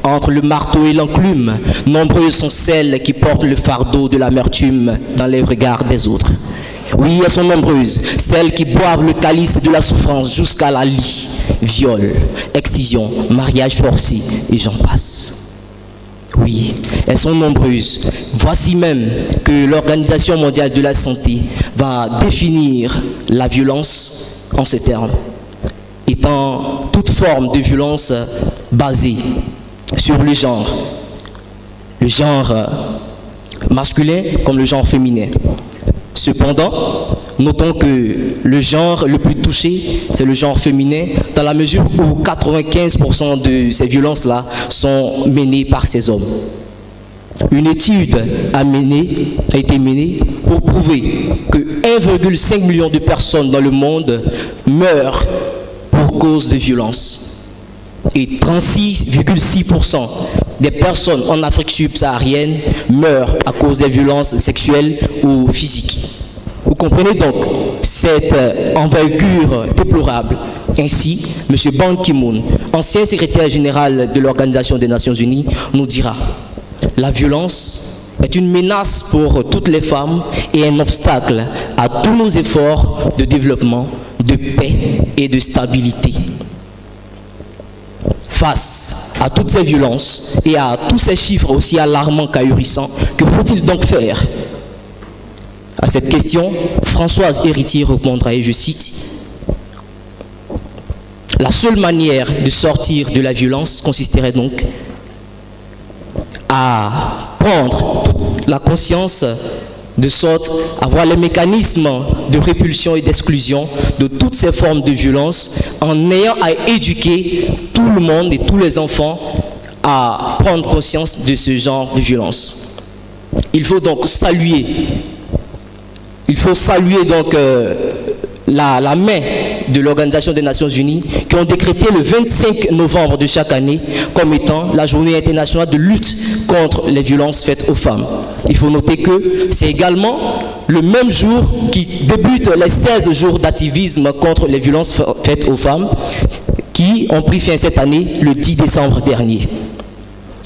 Entre le marteau et l'enclume, nombreuses sont celles qui portent le fardeau de l'amertume dans les regards des autres. Oui, elles sont nombreuses, celles qui boivent le calice de la souffrance jusqu'à la lie, viol, excision, mariage forcé, et j'en passe. Oui, elles sont nombreuses. Voici même que l'Organisation mondiale de la santé va définir la violence en ces termes, étant toute forme de violence basée sur le genre masculin comme le genre féminin. Cependant, notons que le genre le plus touché, c'est le genre féminin, dans la mesure où 95% de ces violences-là sont menées par ces hommes. Une étude a été menée pour prouver que 1,5 million de personnes dans le monde meurent pour cause de violence. Et 36,6% des personnes en Afrique subsaharienne meurent à cause des violences sexuelles ou physiques. Vous comprenez donc cette envergure déplorable. Ainsi, M. Ban Ki-moon, ancien secrétaire général de l'Organisation des Nations Unies, nous dira: la violence est une menace pour toutes les femmes et un obstacle à tous nos efforts de développement, de paix et de stabilité. Face à toutes ces violences et à tous ces chiffres aussi alarmants qu'ahurissants, que faut-il donc faire? À cette question, Françoise Héritier répondra, et je cite: la seule manière de sortir de la violence consisterait donc à prendre la conscience de sorte à voir les mécanismes de répulsion et d'exclusion de toutes ces formes de violence, en ayant à éduquer tout le monde et tous les enfants à prendre conscience de ce genre de violence. Il faut donc saluer la main de l'Organisation des Nations Unies qui ont décrété le 25 novembre de chaque année comme étant la journée internationale de lutte contre les violences faites aux femmes. Il faut noter que c'est également le même jour qui débute les 16 jours d'activisme contre les violences faites aux femmes qui ont pris fin cette année le 10 décembre dernier.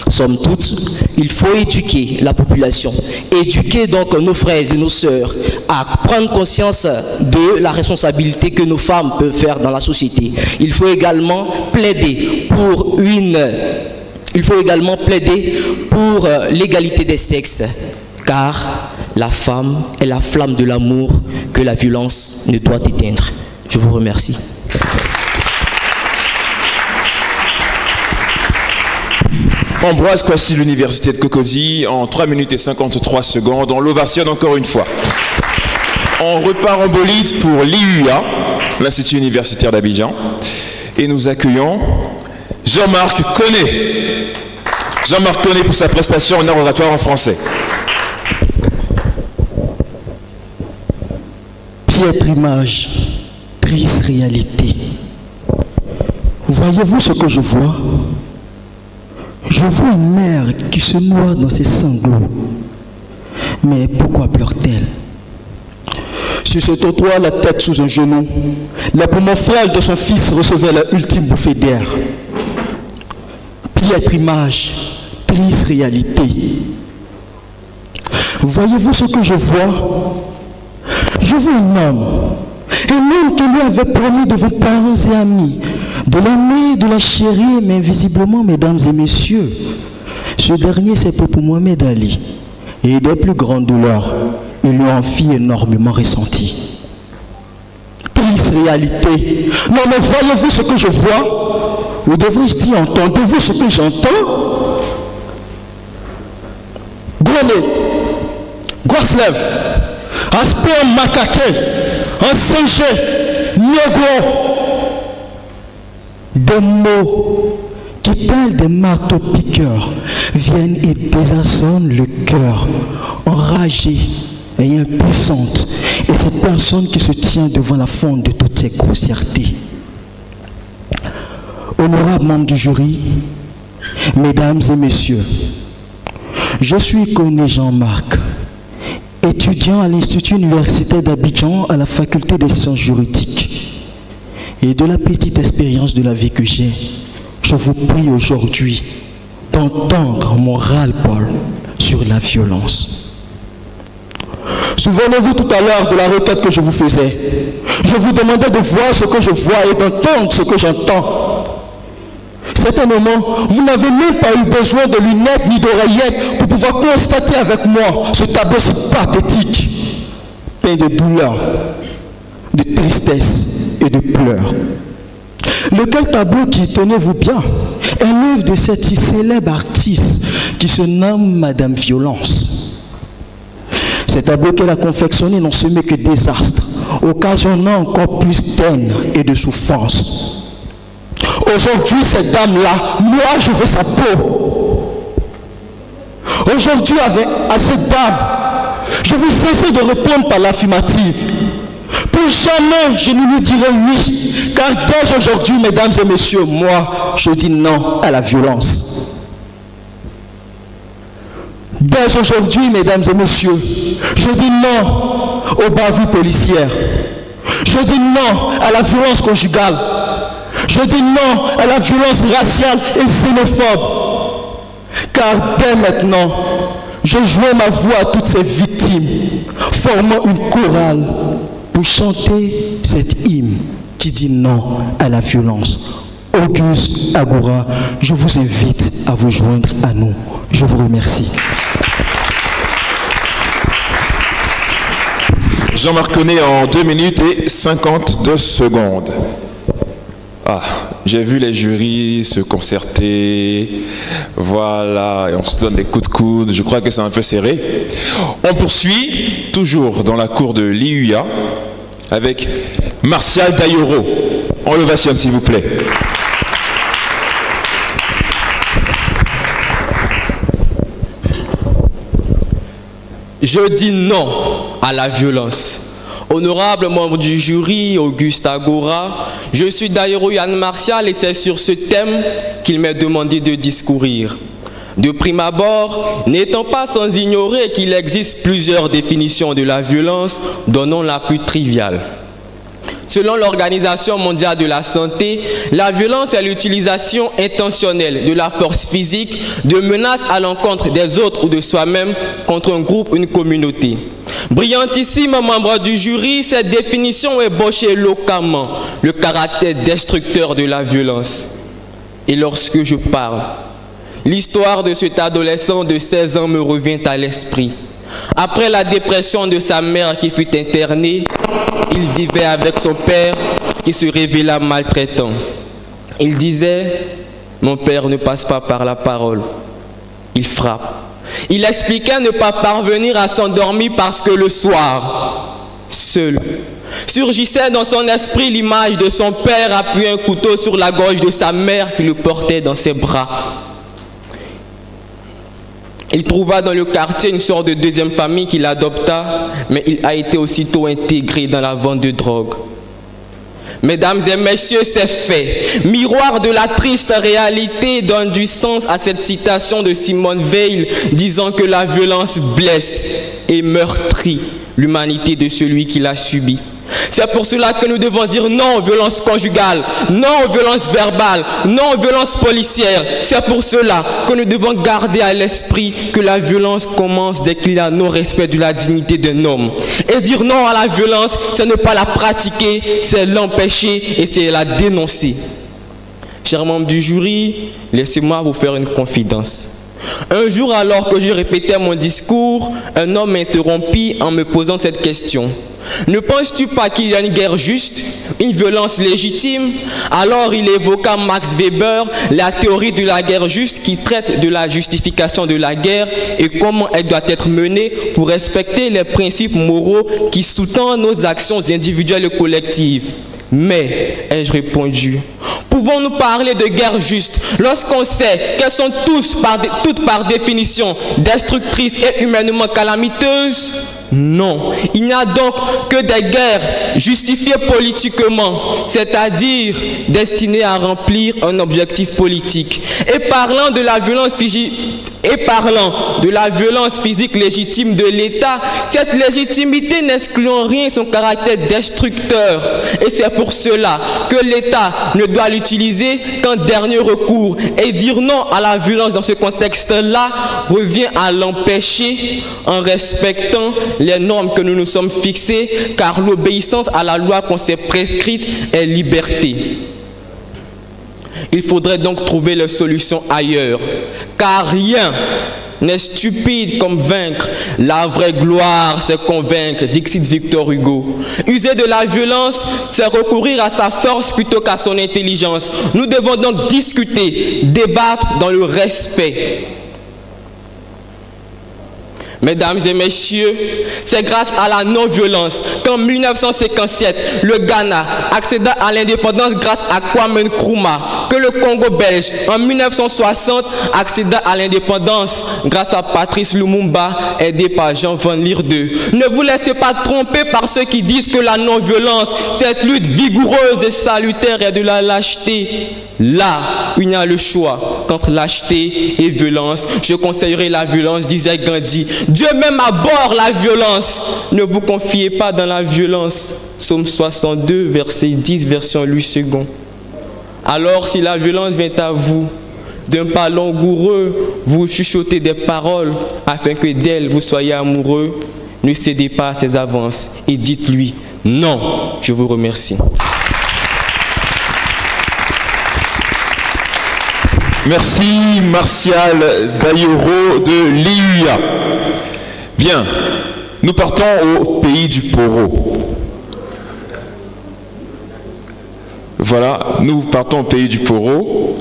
Somme toute, il faut éduquer la population, éduquer donc nos frères et nos sœurs à prendre conscience de la responsabilité que nos femmes peuvent faire dans la société. Il faut également plaider pour l'égalité des sexes, car la femme est la flamme de l'amour que la violence ne doit éteindre. Je vous remercie. Ambroise Kwasi, l'Université de Cocody, en 3 minutes et 53 secondes. On l'ovationne encore une fois. On repart en bolide pour l'IUA, l'Institut universitaire d'Abidjan. Et nous accueillons Jean-Marc Koné. Jean-Marc Koné pour sa prestation en art oratoire en français. Piètre image, triste réalité. Voyez-vous ce que je vois? Je vois une mère qui se noie dans ses sanglots. Mais pourquoi pleure-t-elle? Sur ce trottoir, la tête sous un genou, les poumons frêles de son fils recevaient leur ultime bouffée d'air. Piètre image, triste réalité. Voyez-vous ce que je vois? Je vois un homme qui lui avait promis devant parents et amis de l'aimer, de la chérir, mais invisiblement, mesdames et messieurs, ce dernier s'est pris pour Mohamed Ali. Et des plus grandes douleurs, il lui en fit énormément ressenti. Triste réalité. Non mais voyez-vous ce que je vois? Ou devrais-je dire, entendez-vous ce que j'entends? Grenet, Groslev, aspect macaqué, un singe, négro. Des mots qui, tels des marteaux piqueurs, viennent et désarçonnent le cœur, enragé et impuissante. Et cette personne qui se tient devant la fonte de toutes ces grossièretés. Honorables membres du jury, mesdames et messieurs, je suis Koné Jean-Marc, étudiant à l'Institut universitaire d'Abidjan à la faculté des sciences juridiques. Et de la petite expérience de la vie que j'ai, je vous prie aujourd'hui d'entendre mon ras-le-bol sur la violence. Souvenez-vous tout à l'heure de la requête que je vous faisais. Je vous demandais de voir ce que je vois et d'entendre ce que j'entends. Certainement, vous n'avez même pas eu besoin de lunettes ni d'oreillettes pour pouvoir constater avec moi ce tableau si pathétique, plein de douleur, de tristesse et de pleurs. Lequel tableau qui, tenez-vous bien, est l'œuvre de cette célèbre artiste qui se nomme Madame Violence. Ces tableaux qu'elle a confectionnés n'ont semé que désastre, occasionnant encore plus de haine et de souffrance. Aujourd'hui, cette dame-là, moi, je veux sa peau. Aujourd'hui, à cette dame, je vais cesser de répondre par l'affirmative. Plus jamais, je ne lui dirai oui, car dès aujourd'hui, mesdames et messieurs, moi, je dis non à la violence. Dès aujourd'hui, mesdames et messieurs, je dis non aux bavures policières. Je dis non à la violence conjugale. Je dis non à la violence raciale et xénophobe. Car dès maintenant, je joins ma voix à toutes ces victimes, formant une chorale pour chanter cet hymne qui dit non à la violence. Auguste Agoura, je vous invite à vous joindre à nous. Je vous remercie. Jean-Marc Connet en 2 minutes et 52 secondes. Ah, j'ai vu les jurys se concerter, voilà, et on se donne des coups de coude, je crois que c'est un peu serré. On poursuit, toujours dans la cour de l'IUA, avec Martial Dayoro. On l'ovationne s'il vous plaît. Je dis non à la violence. Honorable membre du jury, Auguste Agoura, je suis Dayoro Yann Martial et c'est sur ce thème qu'il m'est demandé de discourir. De prime abord, n'étant pas sans ignorer qu'il existe plusieurs définitions de la violence, donnons la plus triviale. Selon l'Organisation mondiale de la santé, la violence est l'utilisation intentionnelle de la force physique, de menaces à l'encontre des autres ou de soi-même contre un groupe ou une communauté. Brillantissime membre du jury, cette définition ébauche éloquemment le caractère destructeur de la violence. Et lorsque je parle, l'histoire de cet adolescent de 16 ans me revient à l'esprit. Après la dépression de sa mère qui fut internée, il vivait avec son père qui se révéla maltraitant. Il disait, mon père ne passe pas par la parole, il frappe. Il expliquait ne pas parvenir à s'endormir parce que le soir, seul, surgissait dans son esprit l'image de son père appuyant un couteau sur la gorge de sa mère qui le portait dans ses bras. Il trouva dans le quartier une sorte de deuxième famille qu'il adopta, mais il a été aussitôt intégré dans la vente de drogue. Mesdames et messieurs, c'est fait. Miroir de la triste réalité donne du sens à cette citation de Simone Veil disant que la violence blesse et meurtrit l'humanité de celui qui l'a subie. C'est pour cela que nous devons dire non aux violences conjugales, non aux violences verbales, non aux violences policières. C'est pour cela que nous devons garder à l'esprit que la violence commence dès qu'il y a non-respect de la dignité d'un homme. Et dire non à la violence, c'est ne pas la pratiquer, c'est l'empêcher et c'est la dénoncer. Chers membres du jury, laissez-moi vous faire une confidence. Un jour, alors que je répétais mon discours, un homme m'interrompit en me posant cette question. Ne penses-tu pas qu'il y a une guerre juste, une violence légitime? Alors il évoqua Max Weber, la théorie de la guerre juste qui traite de la justification de la guerre et comment elle doit être menée pour respecter les principes moraux qui sous-tendent nos actions individuelles et collectives. Mais, ai-je répondu, pouvons-nous parler de guerre juste lorsqu'on sait qu'elles sont toutes par définition destructrices et humainement calamiteuses? Non, il n'y a donc que des guerres justifiées politiquement, c'est-à-dire destinées à remplir un objectif politique. Et parlant de la violence physique légitime de l'État, cette légitimité n'exclut en rien son caractère destructeur. Et c'est pour cela que l'État ne doit l'utiliser qu'en dernier recours. Et dire non à la violence dans ce contexte-là revient à l'empêcher en respectant les normes que nous nous sommes fixées, car l'obéissance à la loi qu'on s'est prescrite est liberté. Il faudrait donc trouver les solutions ailleurs, car rien n'est stupide comme vaincre. La vraie gloire, c'est convaincre, dixit Victor Hugo. User de la violence, c'est recourir à sa force plutôt qu'à son intelligence. Nous devons donc discuter, débattre dans le respect. Mesdames et messieurs, c'est grâce à la non-violence qu'en 1957, le Ghana accéda à l'indépendance grâce à Kwame Nkrumah, que le Congo belge, en 1960, accéda à l'indépendance grâce à Patrice Lumumba, aidé par Jean Van Lier II. Ne vous laissez pas tromper par ceux qui disent que la non-violence, cette lutte vigoureuse et salutaire est de la lâcheté. Là où il y a le choix qu'entre lâcheté et violence, je conseillerais la violence, disait Gandhi. Dieu même abhorre la violence. Ne vous confiez pas dans la violence. Psaume 62, verset 10, version Louis II. Alors si la violence vient à vous, d'un pas langoureux, vous chuchotez des paroles afin que d'elle vous soyez amoureux, ne cédez pas à ses avances et dites-lui non. Je vous remercie. Merci Martial Dayoro de l'IUA. Bien, nous partons au pays du Poro. Voilà, nous partons au pays du Poro.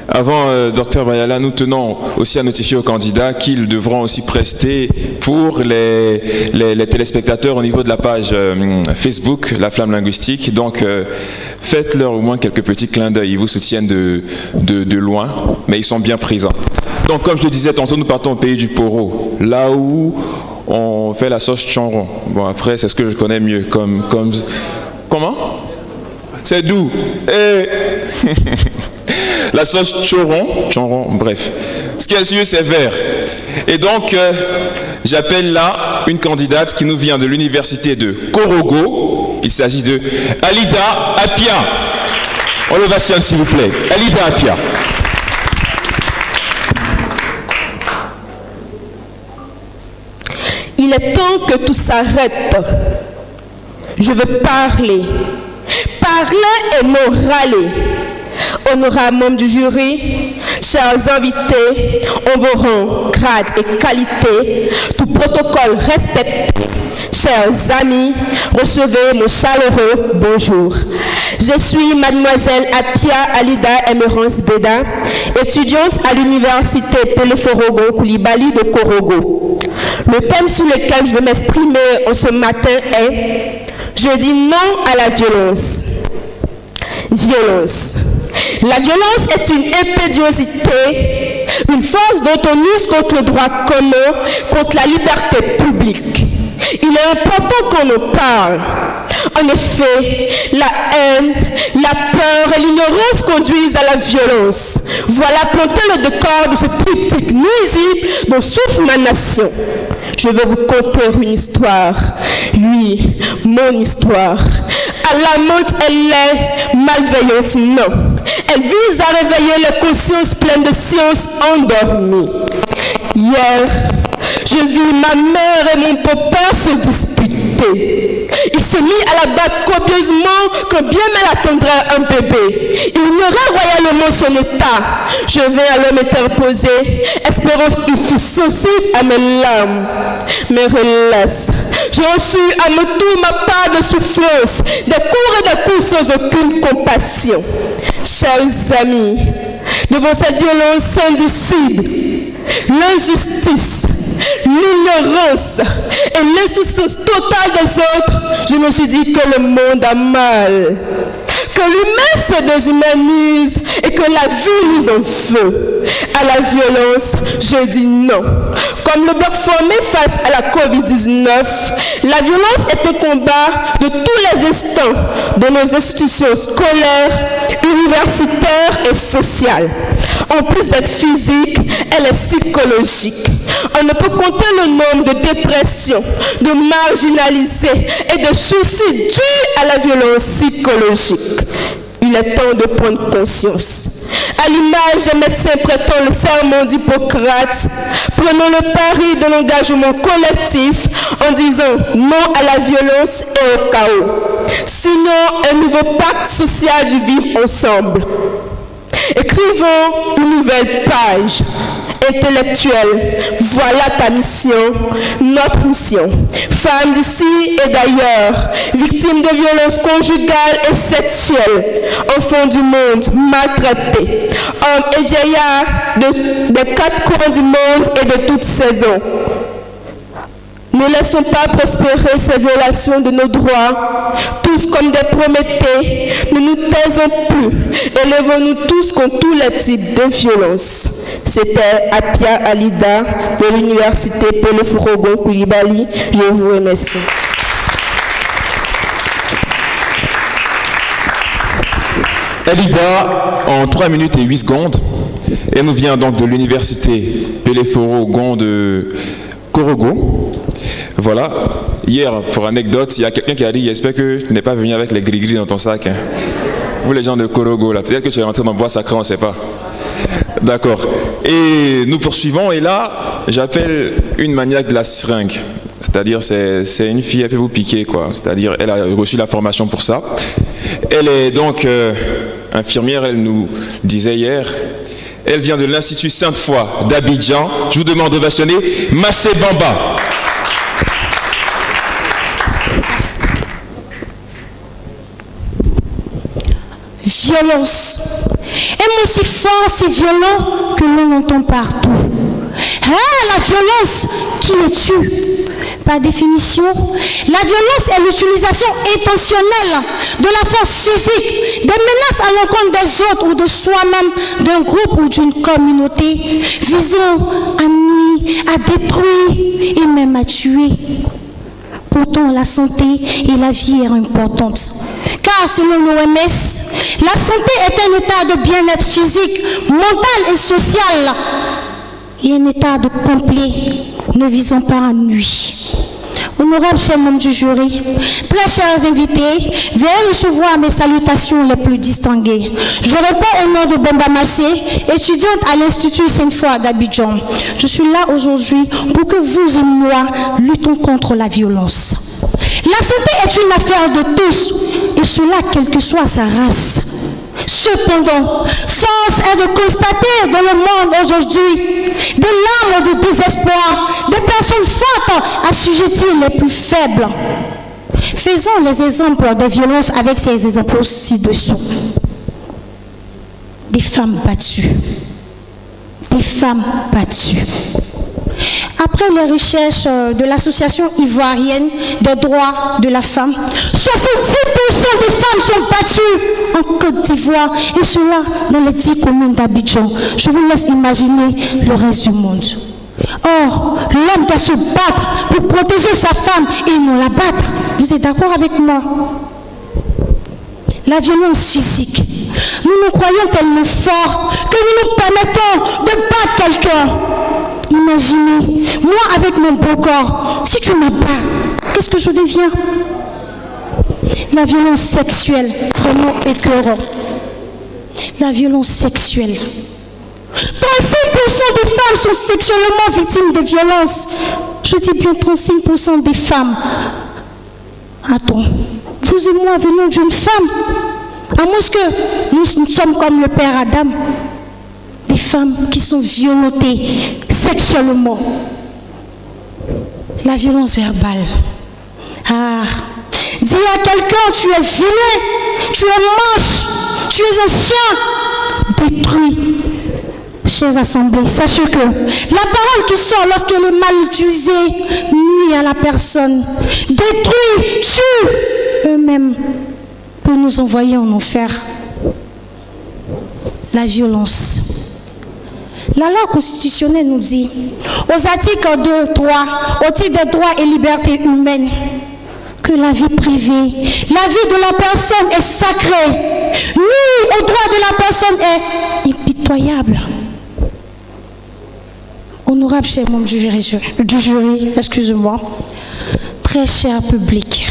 Avant, Dr Bayala, nous tenons aussi à notifier aux candidats qu'ils devront aussi prester pour les téléspectateurs au niveau de la page Facebook, La Flamme Linguistique. Donc, faites-leur au moins quelques petits clins d'œil. Ils vous soutiennent de loin, mais ils sont bien présents. Donc, comme je le disais tantôt, nous partons au pays du Poro, là où on fait la sauce chanron. Bon, après, c'est ce que je connais mieux. Comment? C'est doux. La sauce choron, bref. Ce qui est sûr, c'est vert. Et donc, j'appelle là une candidate qui nous vient de l'université de Korogo. Il s'agit de Alida Apia. On l'ovationne, s'il vous plaît. Alida Apia. Il est temps que tout s'arrête. Je veux parler. Parler et non râler. Honorables membres du jury, chers invités, en vos rangs, grades et qualités, tout protocole respecté, chers amis, recevez mon chaleureux bonjour. Je suis mademoiselle Apia Alida Emerance Beda, étudiante à l'université Peleforogo Koulibaly de Korogo. Le thème sur lequel je veux m'exprimer en ce matin est « Je dis non à la violence ». Violence. La violence est une impétuosité, une force dont on use contre le droit commun, contre la liberté publique. Il est important qu'on en parle. En effet, la haine, la peur et l'ignorance conduisent à la violence. Voilà planter le décor de ce triptyque nuisible dont souffre ma nation. Je vais vous conter une histoire. Oui, mon histoire. Alarmante, elle est malveillante, non. Elle vise à réveiller les consciences pleines de science endormies. Hier, je vis ma mère et mon beau-père se disputer. Il se mit à la battre copieusement quand bien mal attendrait un bébé. Il ignorait royalement son état. Je vais alors m'interposer, espérant qu'il fût sensible à mes larmes. Mais hélas, j'ai reçu à mon tour ma part de souffrance, des coups et des coups sans aucune compassion. Chers amis, devant cette violence indicible, l'injustice, l'ignorance et l'insouciance totale des autres, je me suis dit que le monde a mal, que l'humain se déshumanise et que la vie nous en veut. À la violence, je dis non. Comme le bloc formé face à la COVID-19, la violence est un combat de tous les instants de nos institutions scolaires, universitaires et sociales. En plus d'être physique, elle est psychologique. On ne peut compter le nombre de dépressions, de marginalisés et de suicides dus à la violence psychologique. Il est temps de prendre conscience. À l'image des médecins prêtant le serment d'Hippocrate, prenons le pari de l'engagement collectif en disant non à la violence et au chaos. Sinon, un nouveau pacte social du vivre ensemble. Écrivons une nouvelle page. Intellectuelle, voilà ta mission, notre mission. Femmes d'ici et d'ailleurs, victimes de violences conjugales et sexuelles, enfants du monde maltraités, hommes et vieillards des quatre coins du monde et de toutes saisons. Ne laissons pas prospérer ces violations de nos droits, tous comme des Prométhées. Ne nous taisons plus. Élevons-nous tous contre tous les types de violences. C'était Apia Alida de l'université Pele Forogon Koulibaly. Je vous remercie. Alida, en 3 minutes et 8 secondes, elle nous vient donc de l'université Pele Forogon de Korogo. Voilà, hier, pour anecdote, il y a quelqu'un qui a dit « J'espère que tu n'es pas venu avec les gris-gris dans ton sac. Hein. » Vous les gens de Korogo, là, peut-être que tu es rentré dans le bois sacré, on ne sait pas. D'accord. Et nous poursuivons, et là, j'appelle une maniaque de la seringue. C'est-à-dire, c'est une fille, elle peut vous piquer, quoi. C'est-à-dire, elle a reçu la formation pour ça. Elle est donc infirmière, elle nous disait hier. Elle vient de l'Institut Sainte-Foy d'Abidjan. Je vous demande d'ovationner Massé Bamba. Violence. Un mot si fort, si violent que l'on entend partout. Ah, la violence qui les tue. Par définition, la violence est l'utilisation intentionnelle de la force physique, des menaces à l'encontre des autres ou de soi-même, d'un groupe ou d'une communauté, visant à nuire, à détruire et même à tuer. Pourtant, la santé et la vie sont importantes. Car selon l'OMS, la santé est un état de bien-être physique, mental et social, et un état de complet, ne visant pas à nuire. Honorables chers membres du jury, très chers invités, veuillez recevoir mes salutations les plus distinguées. Je réponds au nom de Bamba Massé, étudiante à l'Institut Sainte-Foy d'Abidjan. Je suis là aujourd'hui pour que vous et moi luttons contre la violence. La santé est une affaire de tous, et cela quelle que soit sa race. Cependant, force est de constater dans le monde aujourd'hui des larmes de désespoir, des personnes fortes assujetties les plus faibles. Faisons les exemples de violence avec ces exemples ci-dessous. Des femmes battues. Des femmes battues. Après les recherches de l'Association ivoirienne des droits de la femme, 66% des femmes sont battues en Côte d'Ivoire, et cela dans les 10 communes d'Abidjan. Je vous laisse imaginer le reste du monde. Or, l'homme doit se battre pour protéger sa femme et non la battre. Vous êtes d'accord avec moi? La violence physique. Nous nous croyons tellement forts que nous nous permettons de battre quelqu'un. Imaginez, moi avec mon beau corps, si tu m'abbats, qu'est-ce que je deviens? La violence sexuelle, vraiment écœurant. La violence sexuelle. 35% des femmes sont sexuellement victimes de violences. Je dis bien 35% des femmes. Attends, vous et moi venons d'une femme. À moins que nous sommes comme le père Adam. Des femmes qui sont violentées sexuellement. La violence verbale. Ah, dis à quelqu'un, tu es vilain, tu es moche, tu es un chien. Détruit. Chers assemblées, sachez que la parole qui sort lorsqu'elle est mal utilisée nuit à la personne. Détruit, tue. Eux-mêmes peut nous envoyer en enfer. La violence. La loi constitutionnelle nous dit, aux articles 2, 3, au titre des droits et libertés humaines, que la vie privée, la vie de la personne est sacrée. Oui, au droit de la personne est impitoyable. Honorable cher membre du jury, excusez-moi, très cher public,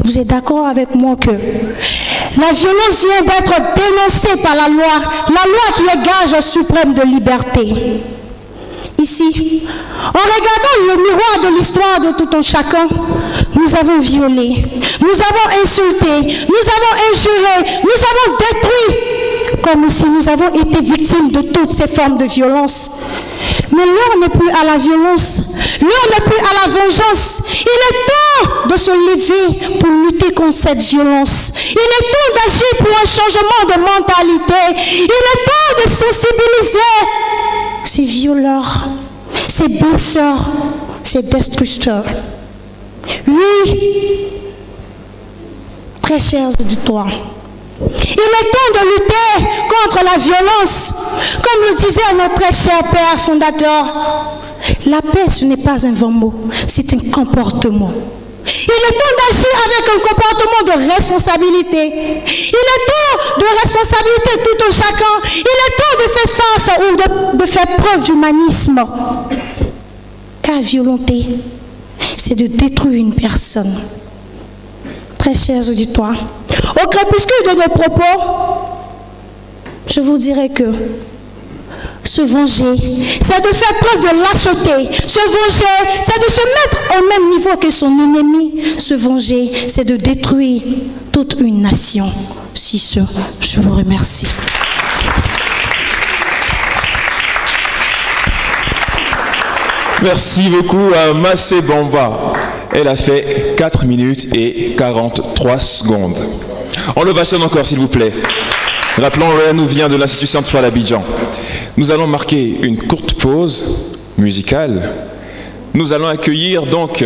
vous êtes d'accord avec moi que la violence vient d'être dénoncée par la loi qui est gage suprême de liberté. Ici, en regardant le miroir de l'histoire de tout un chacun, nous avons violé, nous avons insulté, nous avons injuré, nous avons détruit, comme si nous avons été victimes de toutes ces formes de violence. Mais l'heure n'est plus à la violence, l'heure n'est plus à la vengeance. Il est temps de se lever pour lutter contre cette violence. Il est temps d'agir pour un changement de mentalité. Il est temps de sensibiliser ces violeurs, ces blesseurs, ces destructeurs. Oui, très chers auditoires, il est temps de lutter contre la violence. Comme le disait notre très cher père fondateur, la paix ce n'est pas un vain mot, c'est un comportement. Il est temps d'agir avec un comportement de responsabilité. Il est temps de responsabilité tout un chacun. Il est temps de faire face ou de faire preuve d'humanisme. Car volonté, c'est de détruire une personne. Très chers auditoires, au crépuscule de nos propos, je vous dirais que se venger, c'est de faire preuve de lâcheté. Se venger, c'est de se mettre au même niveau que son ennemi. Se venger, c'est de détruire toute une nation. Si ce, je vous remercie. Merci beaucoup à Massé Bamba. Elle a fait 4 minutes et 43 secondes. On l'ovationne encore, s'il vous plaît. Rappelons, elle nous vient de l'Institut Sainte-Foy d'Abidjan. Nous allons marquer une courte pause musicale. Nous allons accueillir donc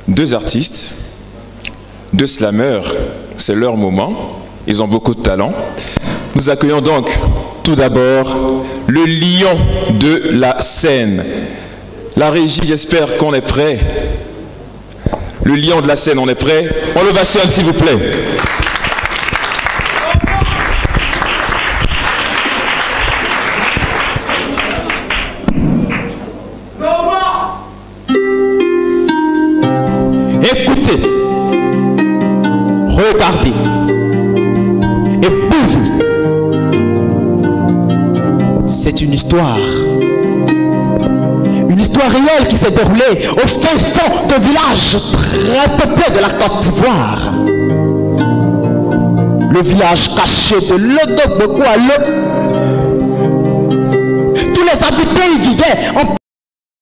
2 artistes, 2 slameurs. C'est leur moment. Ils ont beaucoup de talent. Nous accueillons donc tout d'abord le lion de la scène. La régie, j'espère qu'on est prêt. Le lion de la scène, on est prêt. On l'ovationne, s'il vous plaît. Écoutez, regardez et bougez. C'est une histoire réelle qui s'est déroulée au fin fond d'un village très peuplé de la Côte d'Ivoire. Le village caché de l'Odogbokwalo. Tous les habitants y vivaient en